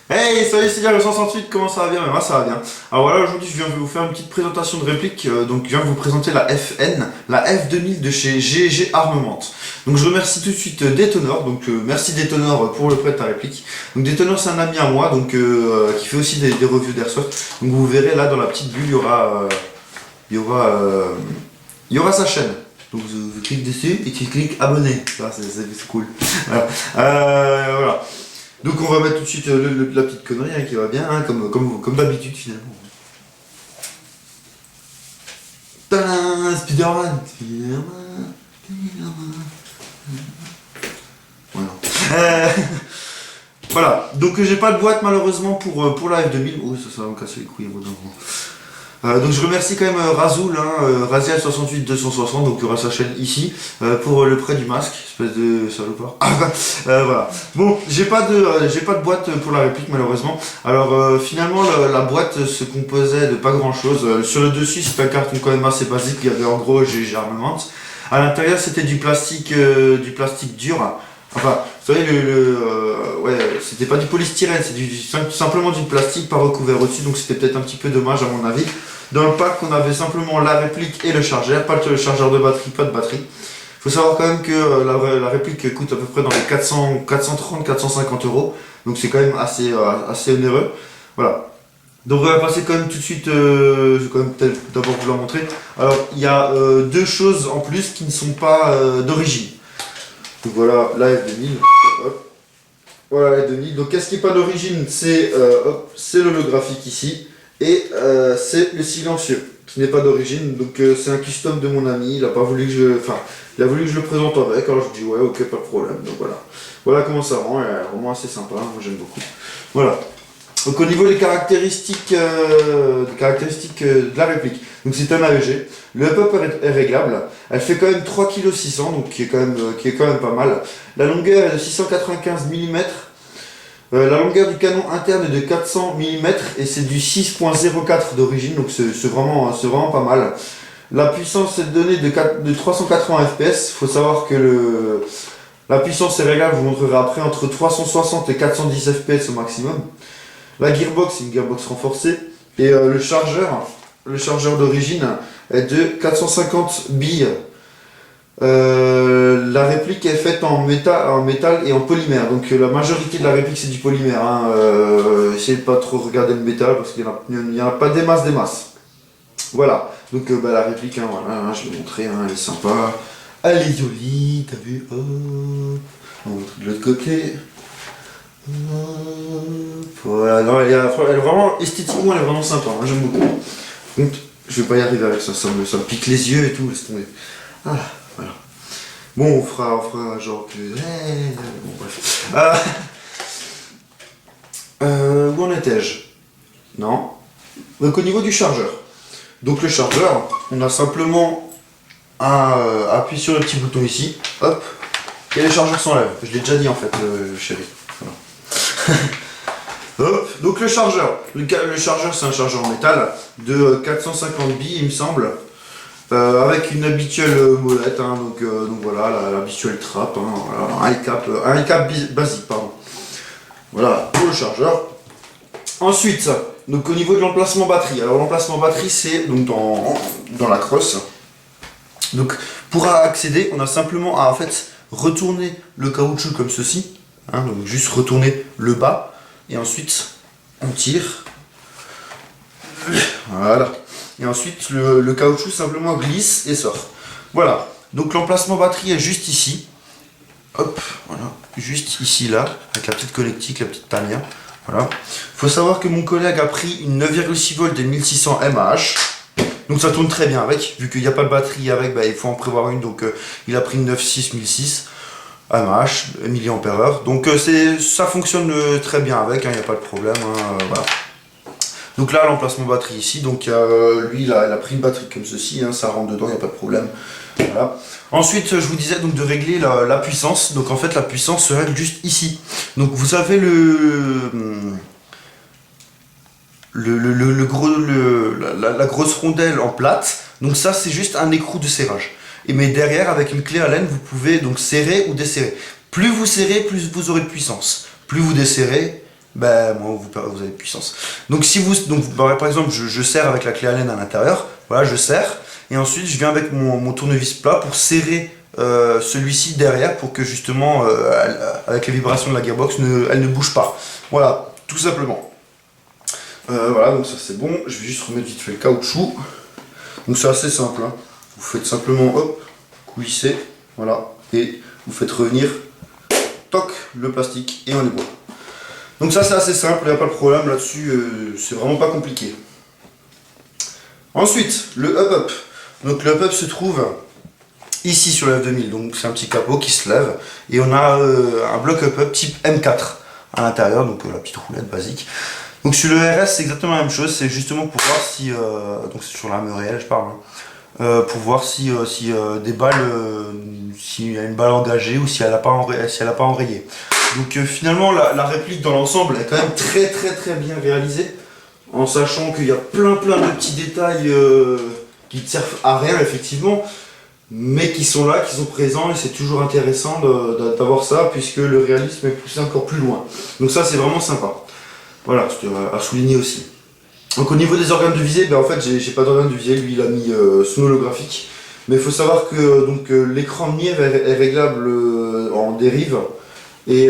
Hey, salut, c'est Diable 168, comment ça va bien? Mais moi ça va bien. Alors voilà, aujourd'hui je viens vous faire une petite présentation de réplique. Donc je viens vous présenter la FN, la F2000 de chez GG Armement. Donc je remercie tout de suite Detonor, donc merci Detonor pour le prêt de ta réplique. Donc Detonor c'est un ami à moi, donc qui fait aussi des reviews d'Airsoft. Donc vous verrez là dans la petite bulle, il y aura, euh, il y aura sa chaîne. Donc vous cliquez dessus et tu cliques abonner. Ça, c'est cool. Voilà. Voilà. Donc on va mettre tout de suite la petite connerie hein, qui va bien, hein, comme d'habitude finalement. Tadam, Spider-Man, Spider-Man, Spider-Man. Voilà. Voilà, donc j'ai pas de boîte malheureusement pour la F2000. Oh, ça va me casser les couilles au bout d'un moment. Donc je remercie quand même Razoul, Raziel 68 260, donc il y aura sa chaîne ici, pour le prêt du masque, espèce de salopard. Voilà. Bon, j'ai pas de boîte pour la réplique malheureusement. Alors finalement la boîte se composait de pas grand chose. Sur le dessus c'est un carton quand même assez basique, il y avait en gros GG Armament. À l'intérieur c'était du plastique dur. Enfin, vous savez, ouais, c'était pas du polystyrène, simplement du plastique pas recouvert au-dessus, donc c'était peut-être un petit peu dommage à mon avis. Dans le pack, on avait simplement la réplique et le chargeur, pas le chargeur de batterie, pas de batterie. Faut savoir quand même que la réplique coûte à peu près dans les 430-450 euros, donc c'est quand même assez onéreux. Voilà. Donc on va passer quand même tout de suite, je vais quand même peut-être d'abord vous la montrer. Alors, il y a deux choses en plus qui ne sont pas d'origine. Donc voilà, la F2000. Hop. Voilà la F2000. Donc qu'est-ce qui n'est pas d'origine? C'est l'holographique ici. Et c'est le silencieux qui n'est pas d'origine. Donc c'est un custom de mon ami. Il a pas voulu que je. Enfin, il a voulu que je le présente avec. Alors je dis ouais, ok, pas de problème. Donc voilà. Voilà comment ça rend. Elle est vraiment assez sympa. Moi j'aime beaucoup. Voilà. Donc au niveau des caractéristiques, de la réplique, donc c'est un AEG, le up est réglable, elle fait quand même 3,6 kg, donc qui est quand même pas mal. La longueur est de 695 mm, la longueur du canon interne est de 400 mm et c'est du 6.04 d'origine, donc c'est vraiment pas mal. La puissance est donnée de 380 fps, il faut savoir que la puissance est réglable, je vous montrerai après, entre 360 et 410 fps au maximum. La gearbox, c'est une gearbox renforcée. Et le chargeur d'origine est de 450 billes. La réplique est faite en métal et en polymère. Donc la majorité de la réplique c'est du polymère. Hein. Essayez de pas trop regarder le métal parce qu'il n'y en a pas des masses. Voilà. Donc la réplique, hein, voilà, hein, je vais montrer, hein, elle est sympa. Elle est jolie, t'as vu? Oh. On montre de l'autre côté. Voilà, non, elle est vraiment, esthétiquement, elle est vraiment sympa, hein, j'aime beaucoup. Donc, je vais pas y arriver avec ça, ça me pique les yeux et tout, laisse tomber. Ah, voilà. Bon, on fera genre que. Bon, bref. Où en étais-je? Non. Donc, au niveau du chargeur. Donc, le chargeur, on a simplement à appuyer sur le petit bouton ici, hop, et le chargeur s'enlève. Je l'ai déjà dit en fait, chérie. Voilà. Hop, donc le chargeur. Le chargeur c'est un chargeur en métal de 450 billes il me semble. Avec une habituelle molette, hein, donc voilà, l'habituelle trappe, hein, voilà, un cap basique, pardon. Voilà, pour le chargeur. Ensuite, donc au niveau de l'emplacement batterie. Alors l'emplacement batterie c'est donc dans la crosse. Donc pour accéder, on a simplement à en fait retourner le caoutchouc comme ceci. Hein, donc juste retourner le bas et ensuite on tire, voilà, et ensuite le caoutchouc simplement glisse et sort. Voilà, donc l'emplacement batterie est juste ici, hop, voilà, juste ici là, avec la petite connectique, la petite Tamiya. Voilà. Faut savoir que mon collègue a pris une 9,6 volts et 1600 mAh. Donc ça tourne très bien avec, vu qu'il n'y a pas de batterie avec, bah, il faut en prévoir une, donc il a pris une 9,6 1006 mAh, mAh. Donc ça fonctionne très bien avec, il n'y a pas de problème. Hein, voilà. Donc là, l'emplacement batterie ici, donc lui, il a pris une batterie comme ceci, hein, ça rentre dedans, il n'y a pas de problème. Voilà. Ensuite, je vous disais donc de régler la puissance. Donc en fait, la puissance se règle juste ici. Donc vous avez la grosse rondelle en plate. Donc ça, c'est juste un écrou de serrage. Mais derrière, avec une clé Allen, vous pouvez donc serrer ou desserrer. Plus vous serrez, plus vous aurez de puissance. Plus vous desserrez, ben moins vous avez de puissance. Donc si vous, par exemple, je serre avec la clé Allen à l'intérieur, voilà, je serre, et ensuite je viens avec mon tournevis plat pour serrer celui-ci derrière pour que justement, avec les vibrations de la gearbox, elle ne bouge pas. Voilà, tout simplement. Voilà, donc ça c'est bon. Je vais juste remettre vite fait le caoutchouc. Donc c'est assez simple, hein. Vous faites simplement, hop, coulissez, voilà, et vous faites revenir, toc, le plastique, et on est bon. Donc ça c'est assez simple, il n'y a pas de problème là-dessus, c'est vraiment pas compliqué. Ensuite, le up-up. Donc le up-up se trouve ici sur le F2000, donc c'est un petit capot qui se lève, et on a un bloc up-up type M4 à l'intérieur, donc la petite roulette basique. Donc sur le RS c'est exactement la même chose, c'est justement pour voir si, donc c'est sur l'arme réelle je parle, hein, pour voir si des balles, s'il y a une balle engagée ou si elle n'a pas enrayé. Donc finalement la réplique dans l'ensemble est quand même très bien réalisée, en sachant qu'il y a plein de petits détails qui ne servent à rien effectivement, mais qui sont là, qui sont présents, et c'est toujours intéressant d'avoir ça, puisque le réalisme est poussé encore plus loin. Donc ça c'est vraiment sympa. Voilà, c'était à souligner aussi. Donc au niveau des organes de visée, ben en fait j'ai pas d'organe de visée, lui il a mis son holographique. Mais il faut savoir que l'écran mire est réglable en dérive, et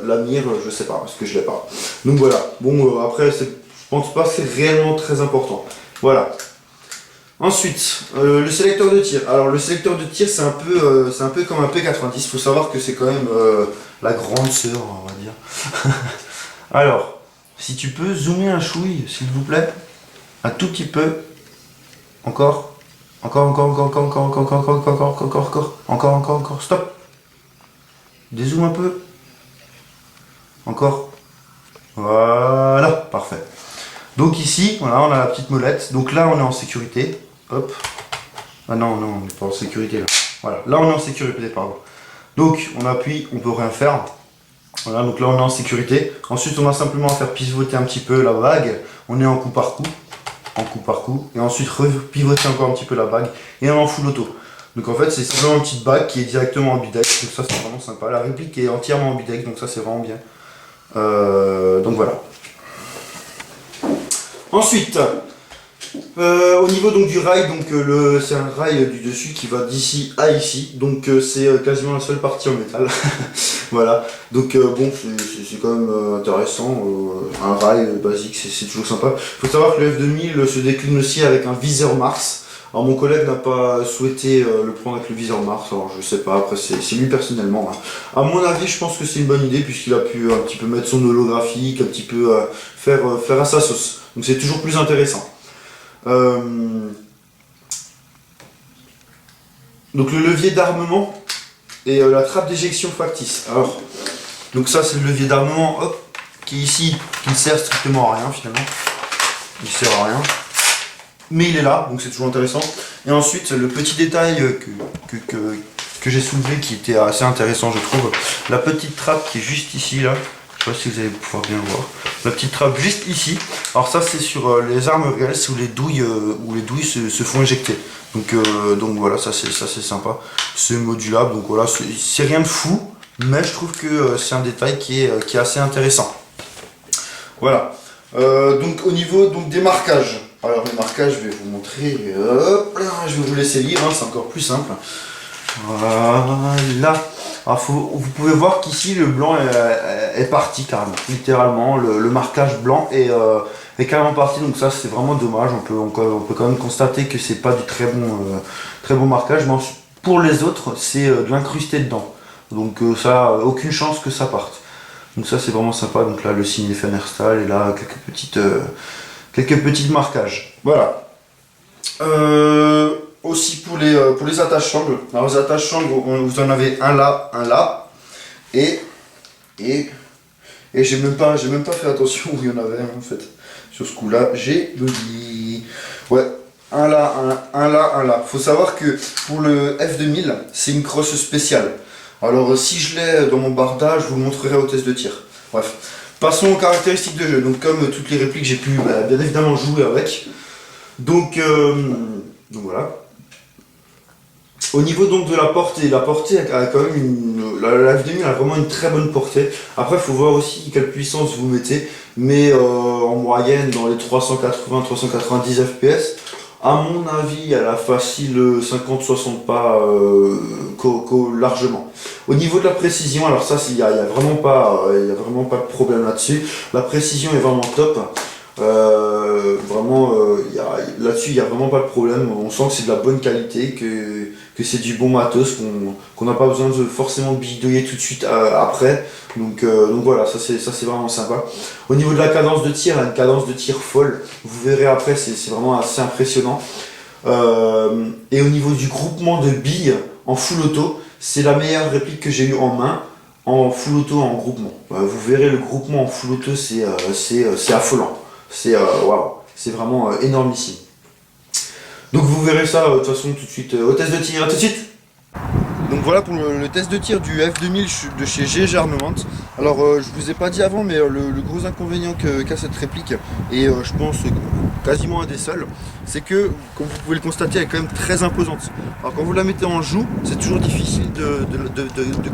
la mire je sais pas, parce que je l'ai pas. Donc voilà, bon après je pense pas que c'est réellement très important. Voilà. Ensuite, le sélecteur de tir. Alors le sélecteur de tir c'est un peu comme un P90, il faut savoir que c'est quand même la grande sœur, on va dire. Alors, si tu peux zoomer un chouille, s'il vous plaît, un tout petit peu, encore, stop, dézoome un peu, encore, voilà, parfait. Donc ici, voilà, on a la petite molette, donc là on est en sécurité, hop, ah non, on n'est pas en sécurité là, voilà, là on est en sécurité, pardon. Donc on appuie, on peut rien faire. Voilà, donc là on est en sécurité. Ensuite on a simplement à faire pivoter un petit peu la bague. On est en coup par coup, et ensuite pivoter encore un petit peu la bague, et on est en full auto. Donc en fait c'est simplement une petite bague qui est directement ambidex, donc ça c'est vraiment sympa. La réplique est entièrement ambidex, donc ça c'est vraiment bien. Donc voilà. Ensuite, au niveau donc du rail, donc c'est un rail du dessus qui va d'ici à ici, donc c'est quasiment la seule partie en métal. Voilà, donc bon, c'est quand même intéressant, un rail basique, c'est toujours sympa. Il faut savoir que le F2000 se décline aussi avec un viseur Mars. Alors mon collègue n'a pas souhaité le prendre avec le viseur Mars, alors je sais pas, après c'est lui personnellement. Hein. À mon avis, je pense que c'est une bonne idée, puisqu'il a pu un petit peu mettre son holographique, un petit peu faire à sa sauce. Donc c'est toujours plus intéressant. Donc le levier d'armement et la trappe d'éjection factice. Alors, donc ça c'est le levier d'armement, hop, qui est ici, qui ne sert strictement à rien finalement. Il ne sert à rien. Mais il est là, donc c'est toujours intéressant. Et ensuite, le petit détail que j'ai soulevé, qui était assez intéressant je trouve, la petite trappe qui est juste ici là. Je sais pas si vous allez pouvoir bien voir. La petite trappe juste ici. Alors ça c'est sur les armes réelles où les douilles se font éjecter. Donc voilà, ça c'est sympa. C'est modulable, donc voilà, c'est rien de fou, mais je trouve que c'est un détail qui est assez intéressant. Voilà. Donc au niveau des marquages. Alors les marquages, je vais vous montrer. Hop là, je vais vous laisser lire, hein, c'est encore plus simple. Voilà. Alors vous pouvez voir qu'ici le blanc est parti carrément, littéralement, le marquage blanc est carrément parti, donc ça c'est vraiment dommage. On peut quand même constater que c'est pas du très bon marquage, mais pour les autres c'est de l'incrusté dedans, donc ça a aucune chance que ça parte. Donc ça c'est vraiment sympa. Donc là le signe Fenerstal, et là quelques petits marquages. Voilà. Aussi pour les attaches-sangles. Alors les attaches-sangles, vous en avez un là, et j'ai même pas fait attention où il y en avait en fait. Sur ce coup-là, j'ai dit ouais, un là. Faut savoir que pour le F2000, c'est une crosse spéciale. Alors si je l'ai dans mon barda, je vous le montrerai au test de tir. Bref, passons aux caractéristiques de jeu. Donc comme toutes les répliques, j'ai pu bien évidemment jouer avec. Donc voilà. Au niveau donc de la portée a quand même la F2000 a vraiment une très bonne portée. Après, il faut voir aussi quelle puissance vous mettez, mais en moyenne dans les 380-390 fps. À mon avis, elle a facile 50-60 pas largement. Au niveau de la précision, alors ça, il y a vraiment pas de problème là-dessus. La précision est vraiment top. Là-dessus, il n'y a vraiment pas de problème. On sent que c'est de la bonne qualité, que c'est du bon matos, qu'on n'a pas besoin de forcément bidouiller tout de suite après. Donc voilà, ça c'est vraiment sympa. Au niveau de la cadence de tir, elle a une cadence de tir folle. Vous verrez après, c'est vraiment assez impressionnant. Et au niveau du groupement de billes en full auto, c'est la meilleure réplique que j'ai eue en main. En full auto, en groupement. Vous verrez le groupement en full auto, c'est affolant. C'est waouh, c'est vraiment énormissime. Donc vous verrez ça de toute façon tout de suite au test de tir. À tout de suite. Donc voilà pour le test de tir du F2000 de chez GG Armement. Alors je vous ai pas dit avant, mais le gros inconvénient qu'a cette réplique, et je pense quasiment un des seuls, c'est que, comme vous pouvez le constater, elle est quand même très imposante. Alors quand vous la mettez en joue, c'est toujours difficile de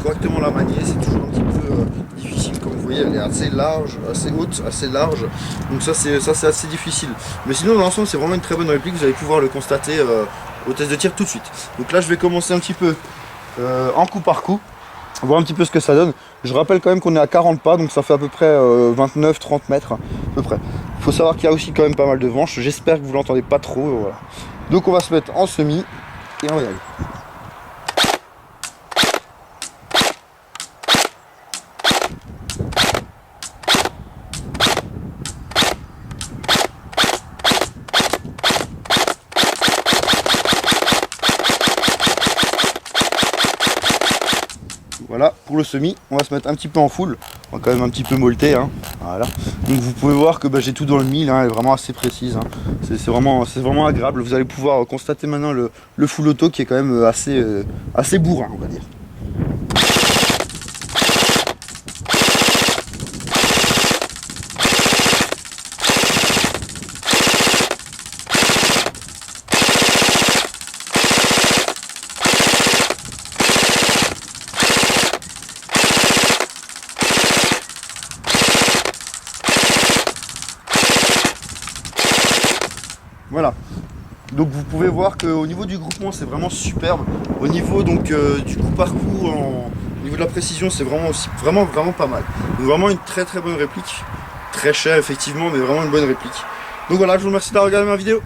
correctement la manier, c'est toujours un petit peu difficile. Comme vous voyez, elle est assez large, assez haute, assez large, donc ça c'est assez difficile. Mais sinon dans l'ensemble c'est vraiment une très bonne réplique, vous allez pouvoir le constater au test de tir tout de suite. Donc là je vais commencer un petit peu en coup par coup, voir un petit peu ce que ça donne. Je rappelle quand même qu'on est à 40 pas, donc ça fait à peu près 29-30 mètres à peu près. Il faut savoir qu'il y a aussi quand même pas mal de vent, j'espère que vous l'entendez pas trop, voilà. Donc on va se mettre en semi et on va y aller. Voilà, pour le semi, on va se mettre un petit peu en full. On va quand même un petit peu molleter, hein. Voilà. Donc vous pouvez voir que j'ai tout dans le mille, hein, elle est vraiment assez précise, hein. C'est vraiment agréable. Vous allez pouvoir constater maintenant le full auto qui est quand même assez bourrin, on va dire. Voilà, donc vous pouvez voir qu'au niveau du groupement c'est vraiment superbe. Au niveau donc du coup par coup, au niveau de la précision, c'est vraiment pas mal. Donc vraiment une très bonne réplique, très chère effectivement, mais vraiment une bonne réplique. Donc voilà, je vous remercie d'avoir regardé ma vidéo.